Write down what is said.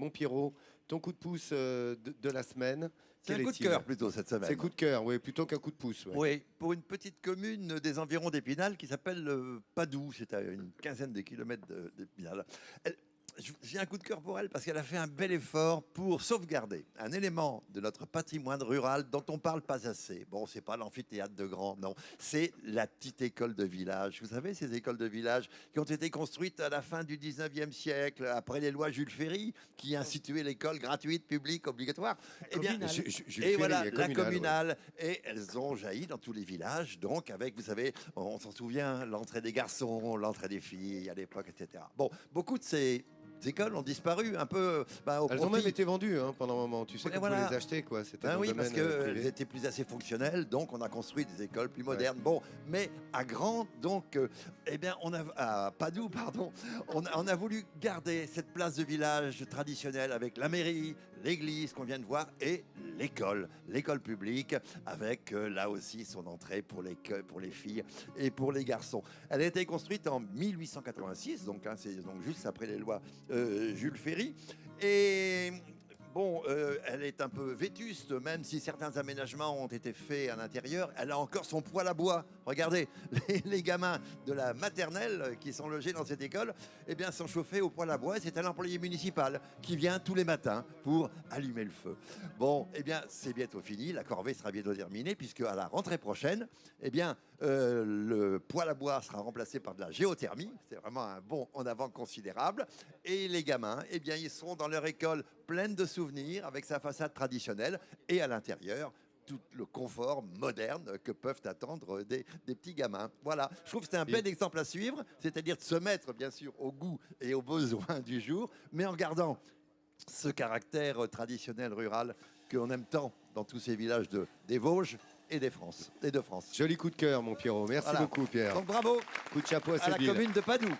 Mon Pierrot, ton coup de pouce de la semaine. C'est quel un coup de est-il? cœur plutôt cette semaine. C'est coup de cœur, oui, plutôt qu'un coup de pouce. Ouais. Oui, pour une petite commune des environs d'Épinal qui s'appelle Padoue. C'est à une quinzaine de kilomètres d'Épinal. J'ai un coup de cœur pour elle parce qu'elle a fait un bel effort pour sauvegarder un élément de notre patrimoine rural dont on parle pas assez. Bon, c'est pas l'amphithéâtre de Grand, non. C'est la petite école de village. Vous savez, ces écoles de village qui ont été construites à la fin du 19e siècle, après les lois Jules Ferry, qui instituaient l'école gratuite, publique, obligatoire. Eh bien, et voilà, la communale. Ouais. Et elles ont jailli dans tous les villages. Donc, avec, vous savez, on s'en souvient, l'entrée des garçons, l'entrée des filles à l'époque, etc. Bon, beaucoup de ces écoles ont disparu un peu au Elles profit. ont même été vendues pendant un moment. Tu sais qu'on voilà. pouvait les acheter, quoi. C'était Ben oui, parce qu'elles étaient plus assez fonctionnelles, donc on a construit des écoles plus modernes. Ouais. Bon, mais à Grand, donc, eh bien, à Padoue, pardon, on a voulu garder cette place de village traditionnelle avec la mairie, l'église qu'on vient de voir et l'école publique, avec là aussi son entrée pour les filles et pour les garçons. Elle a été construite en 1886, donc c'est donc juste après les lois Jules Ferry. Et bon, elle est un peu vétuste, même si certains aménagements ont été faits à l'intérieur. Elle a encore son poêle à bois. Regardez, les gamins de la maternelle qui sont logés dans cette école, eh bien, sont chauffés au poêle à bois. C'est un employé municipal qui vient tous les matins pour allumer le feu. Bon, eh bien, c'est bientôt fini. La corvée sera bientôt terminée, puisque à la rentrée prochaine, eh bien, le poêle à bois sera remplacé par de la géothermie. C'est vraiment un bond en avant considérable. Et les gamins, eh bien, ils seront dans leur école pleine de souvenirs, avec sa façade traditionnelle, et à l'intérieur, tout le confort moderne que peuvent attendre des petits gamins. Voilà, je trouve que c'est un bel exemple à suivre, c'est-à-dire de se mettre, bien sûr, au goût et aux besoins du jour, mais en gardant ce caractère traditionnel rural qu'on aime tant dans tous ces villages des Vosges et de France. Joli coup de cœur, mon Pierrot. Merci beaucoup, Pierre. Donc bravo coup de chapeau à la Sébille. commune de Padoue.